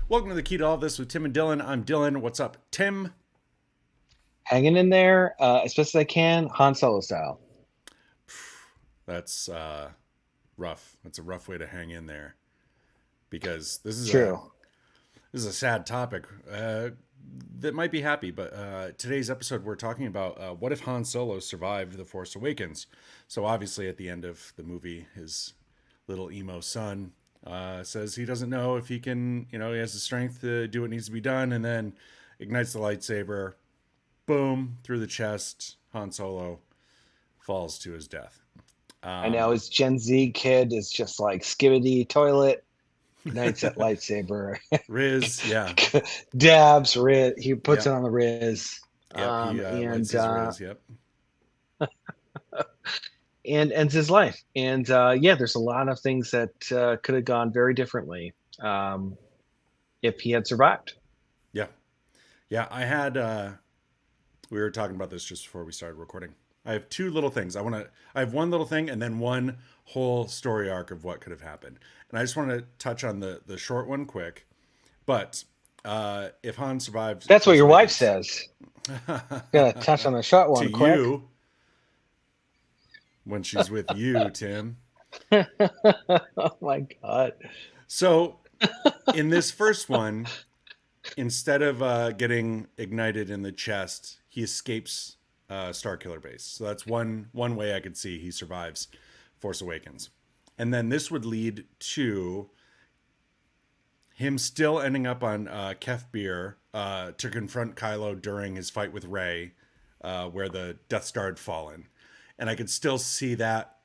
Welcome to the Key to All This with Tim and Dylan. I'm Dylan. What's up, Tim? Hanging in there as best as I can, Han Solo style. That's rough. That's a rough way to hang in there because this is a True. this is a sad topic that might be happy. But today's episode, we're talking about what if Han Solo survived The Force Awakens. So obviously, at the end of the movie, his little emo son says he doesn't know if he can. He has the strength to do what needs to be done, and then ignites the lightsaber. Boom, through the chest. Han Solo falls to his death. I know his Gen Z kid is just like skibbity toilet, ignites that lightsaber, Riz, yeah, dabs, he puts it yep, on the Riz, yep. He lights and his Riz. Yep. ends his life. And yeah, there's a lot of things that could have gone very differently if he had survived. Yeah, yeah. I had. We were talking about this just before we started recording. I have two little things. I have one little thing and then one whole story arc of what could have happened. And I just want to touch on the short one quick. But if Han survived That's what Force your wife Awakens, says. Gotta touch on the short to one quick. you, when she's with you, Tim. Oh my god. So in this first one, instead of getting ignited in the chest, he escapes Starkiller Base. So that's one way I could see he survives Force Awakens. And then this would lead to him still ending up on Kef Bir to confront Kylo during his fight with Rey, where the Death Star had fallen. And I could still see that,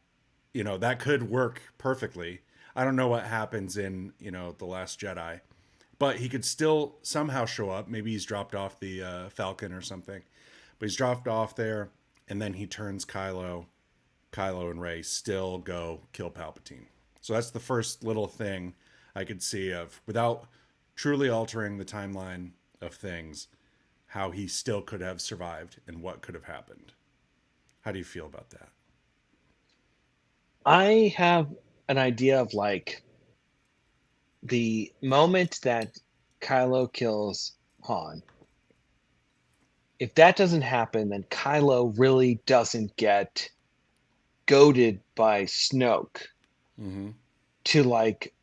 that could work perfectly. I don't know what happens in, The Last Jedi, but he could still somehow show up. Maybe he's dropped off the Falcon or something, but he's dropped off there, and then he turns Kylo. Kylo and Rey still go kill Palpatine. So that's the first little thing I could see of, without truly altering the timeline of things, how he still could have survived and what could have happened. How do you feel about that? I have an idea of like the moment that Kylo kills Han. If that doesn't happen, then Kylo really doesn't get goaded by Snoke Mm-hmm. to like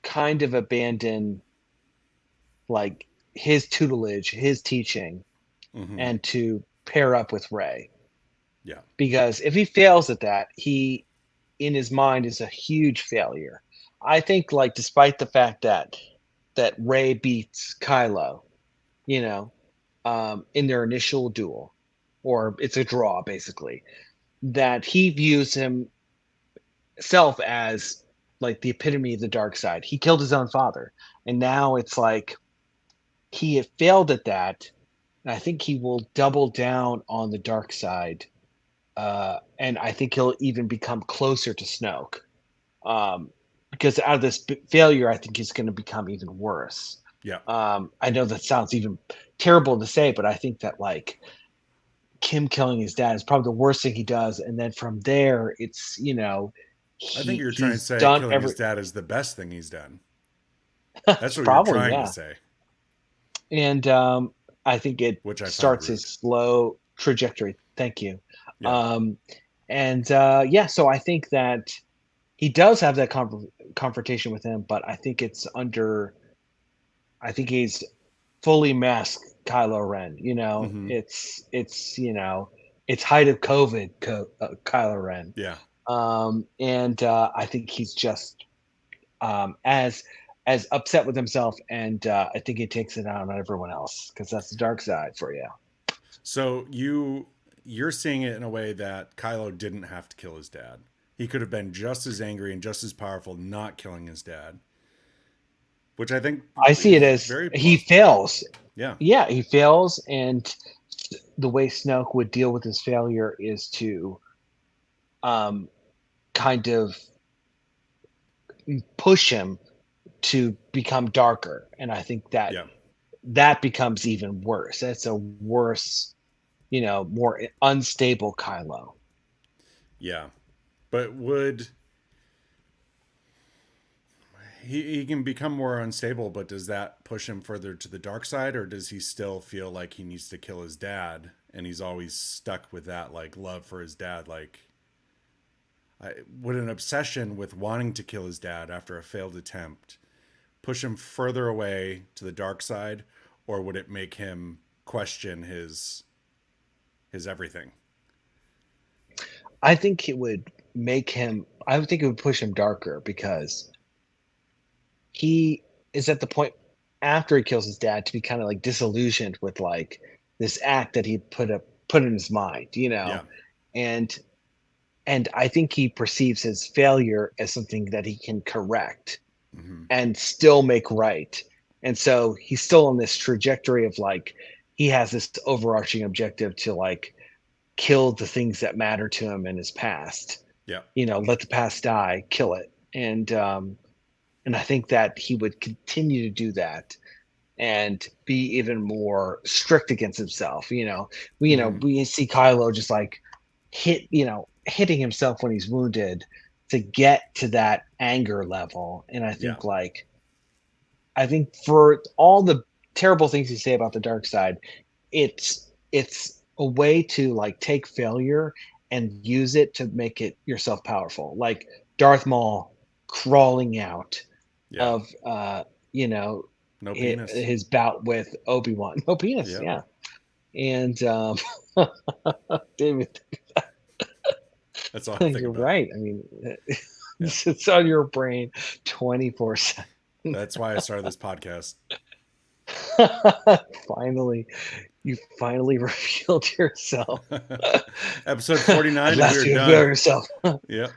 kind of abandon like his tutelage, his teaching, Mm-hmm. and to pair up with Rey. Yeah. Because if he fails at that, he in his mind is a huge failure. I think like despite the fact that Rey beats Kylo, you know, in their initial duel, or it's a draw basically, that he views himself as like the epitome of the dark side. He killed his own father, and now it's like he had failed at that. And I think he will double down on the dark side, and I think he'll even become closer to Snoke. Because out of this failure, I think he's going to become even worse. Yeah. I know that sounds even terrible to say, but I think that like Kim killing his dad is probably the worst thing he does, and then from there, it's I think you're trying to he's say done killing his every. dad is the best thing he's done. That's what you're Probably, trying to yeah, say, and I think it which I find starts his rude. slow trajectory. Thank you. Yeah. Um, and yeah, so I think that he does have that confrontation with him, but I think it's under. I think he's fully masked Kylo Ren. Mm-hmm. It's height of COVID, Kylo Ren. Yeah. And I think he's just as upset with himself, and I think he takes it out on everyone else because that's the dark side for you. So you're seeing it in a way that Kylo didn't have to kill his dad. He could have been just as angry and just as powerful not killing his dad, which I think I see it is as very he plausible. fails. Yeah. Yeah, he fails, and the way Snoke would deal with his failure is to um, kind of push him to become darker, and I think that Yeah. that becomes even worse. That's a worse, more unstable Kylo. Yeah. But would he can become more unstable, but does that push him further to the dark side, or does he still feel like he needs to kill his dad, and he's always stuck with that like love for his dad? Like, would an obsession with wanting to kill his dad after a failed attempt push him further away to the dark side, or would it make him question his everything? I think it would make him. I would think it would push him darker because he is at the point after he kills his dad to be kind of like disillusioned with like this act that he put in his mind, Yeah. and I think he perceives his failure as something that he can correct Mm-hmm. and still make right. And so he's still on this trajectory of like he has this overarching objective to like kill the things that matter to him in his past. Yeah. Let the past die, kill it. And I think that he would continue to do that and be even more strict against himself. Mm-hmm. We see Kylo just like hitting himself when he's wounded to get to that anger level. And Yeah. I think for all the terrible things you say about the dark side, it's a way to like take failure and use it to make it yourself powerful. Like Darth Maul crawling out Yeah. of you know No penis. his bout with Obi-Wan. No penis, Yeah. yeah. And David, That's all I think you're about. right. I mean, Yeah. it's on your brain 24/7. That's why I started this podcast. Finally, you finally revealed yourself. Episode At 49, and we last are you reveal done. yourself. Yeah.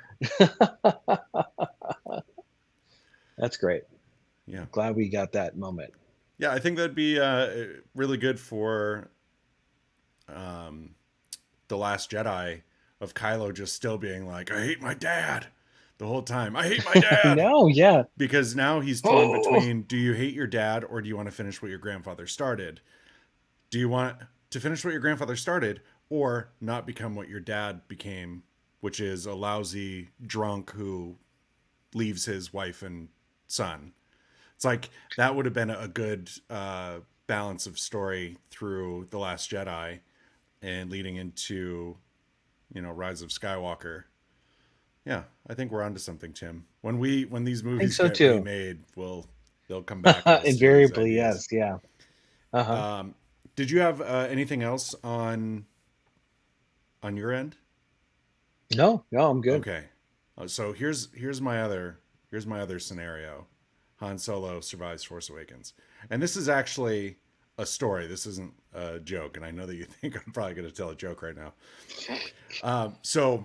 That's great. Yeah. Glad we got that moment. Yeah. I think that'd be really good for um, The Last Jedi, of Kylo just still being like, I hate my dad the whole time. I hate my dad. No, yeah. Because now he's torn Oh, between, do you hate your dad, or do you want to finish what your grandfather started? Do you want to finish what your grandfather started, or not become what your dad became, which is a lousy drunk who leaves his wife and son? It's like that would have been a good balance of story through The Last Jedi and leading into, Rise of Skywalker. Yeah, I think we're onto something, Tim. When these I think movies so get too. remade, they'll come back and we'll steal these Invariably, ideas. yes, yeah. Uh-huh. Um, did you have anything else on your end? No, no, I'm good. Okay, so here's my other scenario. Han Solo survives Force Awakens, and this is actually a story. This isn't a joke, and I know that you think I'm probably going to tell a joke right now. So,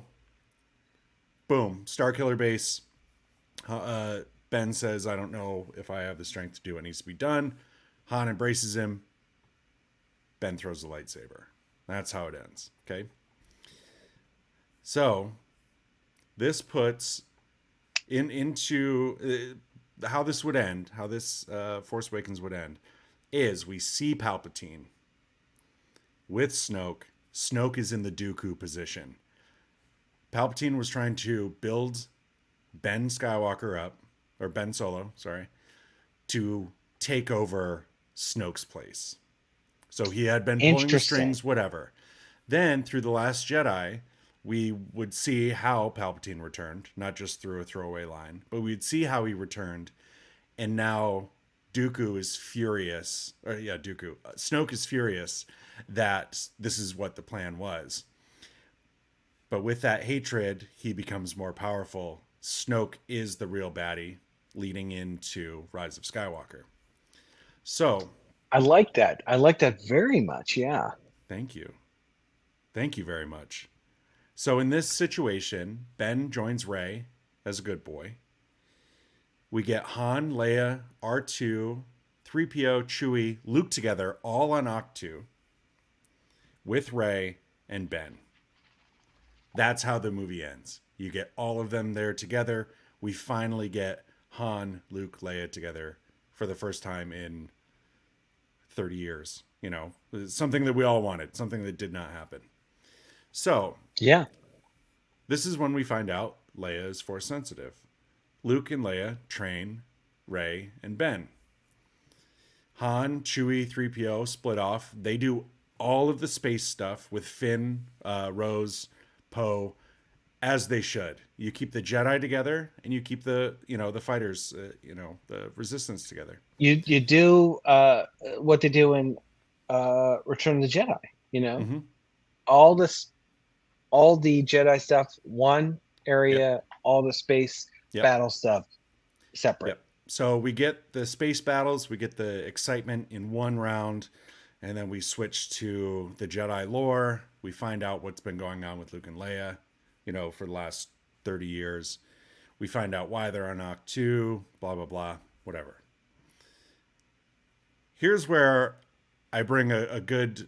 boom, Starkiller Base. Ben says, "I don't know if I have the strength to do what needs to be done." Han embraces him. Ben throws the lightsaber. That's how it ends. Okay. So this puts into how this would end, how this Force Awakens would end, is we see Palpatine with Snoke. Snoke is in the Dooku position. Palpatine was trying to build Ben Skywalker up, or Ben Solo, sorry, to take over Snoke's place. So he had been pulling the Interesting. strings, whatever. Then through The Last Jedi, we would see how Palpatine returned, not just through a throwaway line, but we'd see how he returned. And now Dooku is furious, or yeah, Dooku. Snoke is furious that this is what the plan was. But with that hatred, he becomes more powerful. Snoke is the real baddie leading into Rise of Skywalker. So, I like that. I like that very much. Yeah. thank you. Thank you very much. So, in this situation, Ben joins Rey as a good boy. We get Han, Leia, R2, 3PO, Chewie, Luke together, all on Octu with Rey and Ben. That's how the movie ends. You get all of them there together. We finally get Han, Luke, Leia together for the first time in 30 years. Something that we all wanted, something that did not happen. So, Yeah. this is when we find out Leia is force sensitive. Luke and Leia train Rey, and Ben. Han, Chewie, 3PO split off. They do all of the space stuff with Finn, Rose, Poe, as they should. You keep the Jedi together, and you keep the fighters, the Resistance together. You do what they do in Return of the Jedi. You know, Mm-hmm. all this, all the Jedi stuff, one Yep. area, all the space Yep. battle stuff separate. Yep. So we get the space battles, we get the excitement in one round, and then we switch to the Jedi lore. We find out what's been going on with Luke and Leia, for the last 30 years. We find out why they're on Ahch-To, blah, blah, blah, whatever. Here's where I bring a good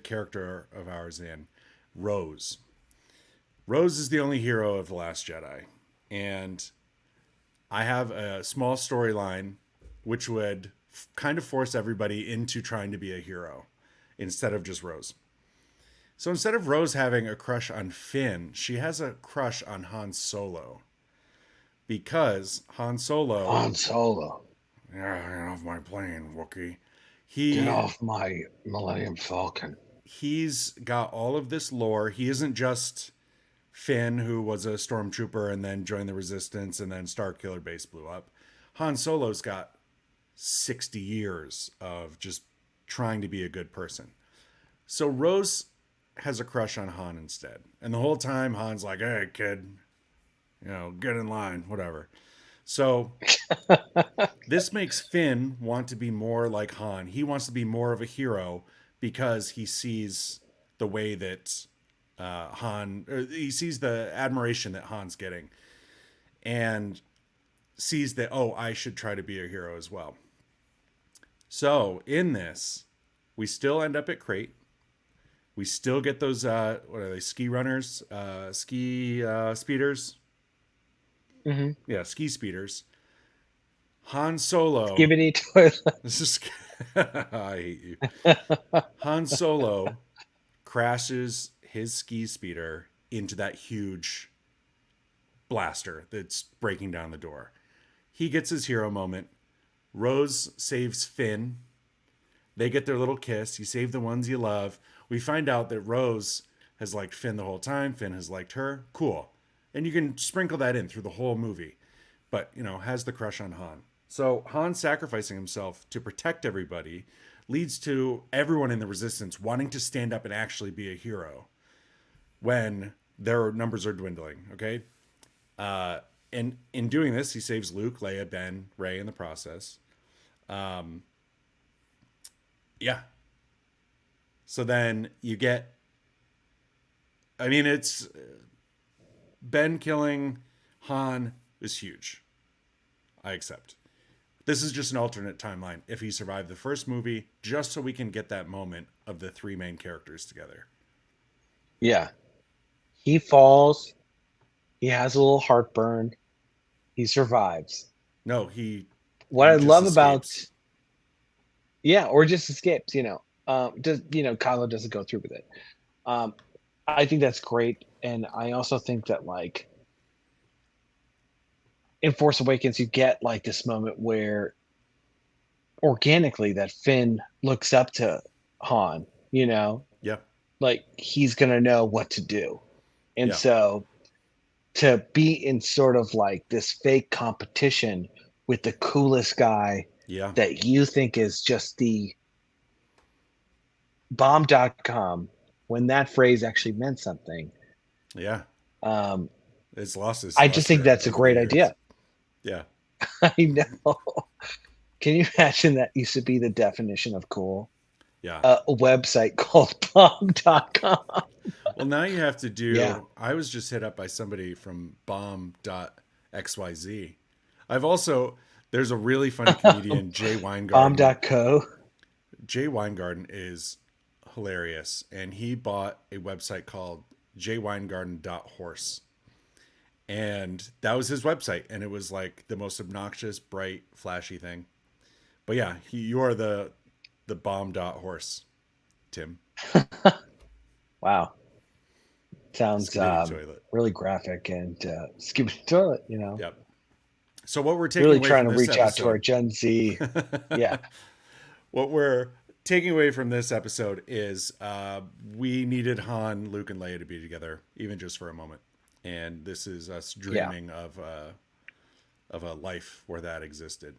character of ours in, Rose. Rose is the only hero of The Last Jedi. And I have a small storyline which would kind of force everybody into trying to be a hero instead of just Rose. So instead of Rose having a crush on Finn, she has a crush on Han Solo. Because Han Solo. Han Solo, Yeah, get off my plane, Wookiee. get He off my Millennium Falcon. he's got all of this lore. He isn't just Finn, who was a stormtrooper and then joined the Resistance, and then Starkiller Base blew up. Han Solo's got 60 years of just trying to be a good person. So Rose has a crush on Han instead. And the whole time Han's like, "Hey kid, get in line, whatever." So this makes Finn want to be more like Han. He wants to be more of a hero because he sees the way that he sees the admiration that Han's getting, and sees that, oh, I should try to be a hero as well. So in this, we still end up at Crate. We still get those what are they? Ski runners, ski speeders. Mm-hmm. Yeah, ski speeders. Han Solo. Skibidi toilet. This is. I hate you. Han Solo crashes his ski speeder into that huge blaster that's breaking down the door. He gets his hero moment. Rose saves Finn. They get their little kiss. You save the ones you love. We find out that Rose has liked Finn the whole time. Finn has liked her. Cool. And you can sprinkle that in through the whole movie. But, has the crush on Han. So Han sacrificing himself to protect everybody leads to everyone in the Resistance wanting to stand up and actually be a hero when their numbers are dwindling, okay? And in doing this, he saves Luke, Leia, Ben, Rey in the process. Yeah. So then you get... it's... Ben killing Han is huge. I accept. This is just an alternate timeline if he survived the first movie, just so we can get that moment of the three main characters together. Yeah. He falls. He has a little heartburn. He survives. No, he. What I love about, escapes. yeah, or just escapes. Kylo doesn't go through with it. I think that's great, and I also think that in Force Awakens, you get this moment where organically that Finn looks up to Han. Yeah. He's gonna know what to do, and Yeah. so to be in sort of this fake competition with the coolest guy Yeah. that you think is just the bomb.com, when that phrase actually meant something. Yeah. Um, It's lost its I just think luster that's a over great the years. idea. Yeah. I know. Can you imagine that used to be the definition of cool? Yeah. A website called bomb.com. Well, now you have to do. Yeah. I was just hit up by somebody from bomb.xyz. I've also. There's a really funny comedian, Jay Weingarten. Bomb.co. Jay Weingarten is hilarious, and he bought a website called jweingarten.horse. And that was his website, and it was the most obnoxious, bright, flashy thing. But yeah, you are the bomb.horse, Tim. Wow. Sounds Skibidi toilet. really graphic and skibidi toilet, Yep. So what we're taking Really away trying from to this reach out to our episode, Gen Z. Yeah. what we're taking away from this episode is we needed Han, Luke, and Leia to be together, even just for a moment. And this is us Yeah. dreaming of a life where that existed.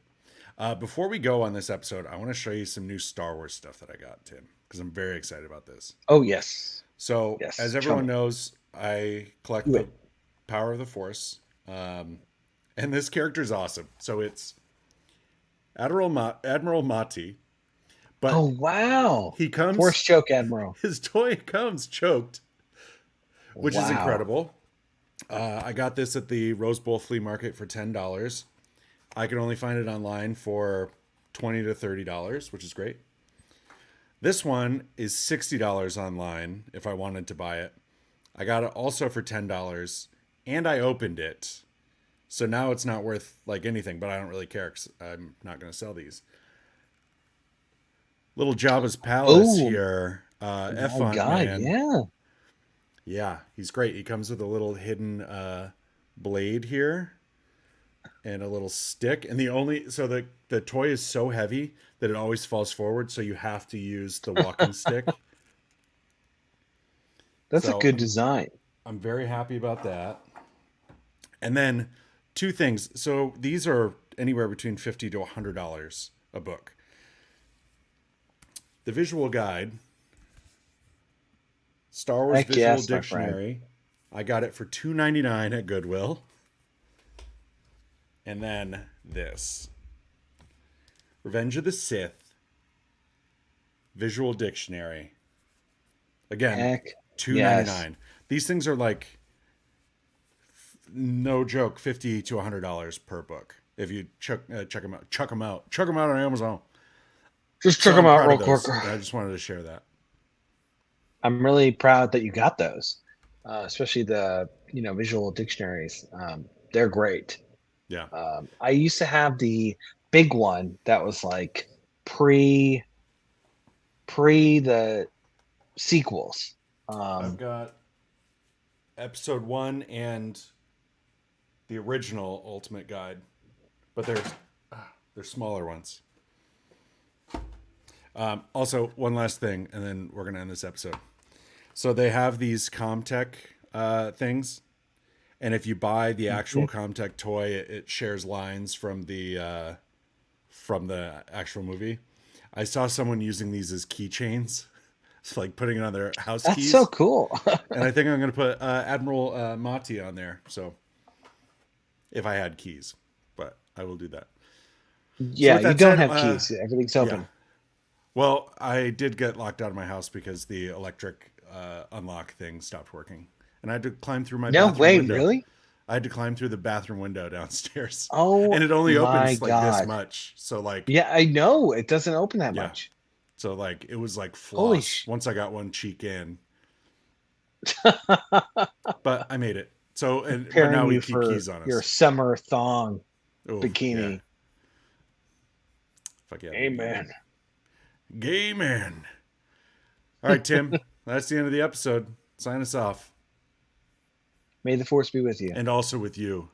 Before we go on this episode, I want to show you some new Star Wars stuff that I got, Tim, because I'm very excited about this. Oh, yes. So, Yes. as Show everyone me. knows, I collect Do the it. power of the Force, and this character is awesome. So it's Admiral Mati, Oh, but wow. he comes. Force choke, Admiral. His toy comes choked, which is Wow. incredible. I got this at the Rose Bowl flea market for $10. I can only find it online for $20 to $30, which is great. This one is $60 online if I wanted to buy it. I got it also for $10 and I opened it. So now it's not worth like anything, but I don't really care because I'm not going to sell these. Little Jabba's Palace Oh, here. my F-Font God. Man. Yeah. Yeah, he's great. He comes with a little hidden blade here and a little stick. And the toy is so heavy that it always falls forward. So you have to use the walking stick. That's a So good design. I'm very happy about that. And then two things. So these are anywhere between $50 to $100 a book. The visual guide, Star Wars Heck Visual yes, my friend. Dictionary. I got it for $2.99 at Goodwill. And then this Revenge of the Sith Visual Dictionary. Again, Heck yes. $2.99. These things are like no joke, $50 to $100 per book. If you chuck them out on Amazon. Just check So them I'm out proud real of quick. those. And I just wanted to share that. I'm really proud that you got those, especially the visual dictionaries. They're great. Yeah, I used to have the big one that was like pre the sequels. I've got episode 1 and the original Ultimate Guide, but they're smaller ones. Also, one last thing, and then we're gonna end this episode. So they have these Comtech things, and if you buy the actual Mhm. Comtech toy, it shares lines from the actual movie. I saw someone using these as keychains, so like putting it on their house That's so keys. cool. And I think I'm gonna put Admiral Mati on there. So if I had keys, but I will do that. So Yeah, with you that don't said, have keys. Everything's yeah. open. Well, I did get locked out of my house because the electric unlock thing stopped working, and I had to climb through my No bathroom way, window. really? I had to climb through the bathroom window downstairs, Oh and it only my opens like this God. much. So like, Yeah, I know. It doesn't open that yeah. much. So like, it was like Holy floss once I got one cheek in, but I made it. So but Preparing now we you keep for keys on your us. summer thong Oh yeah, bikini. fuck yeah, baby. Amen. Gay man. All right, Tim. That's the end of the episode. Sign us off, May the force be with you. and also with you.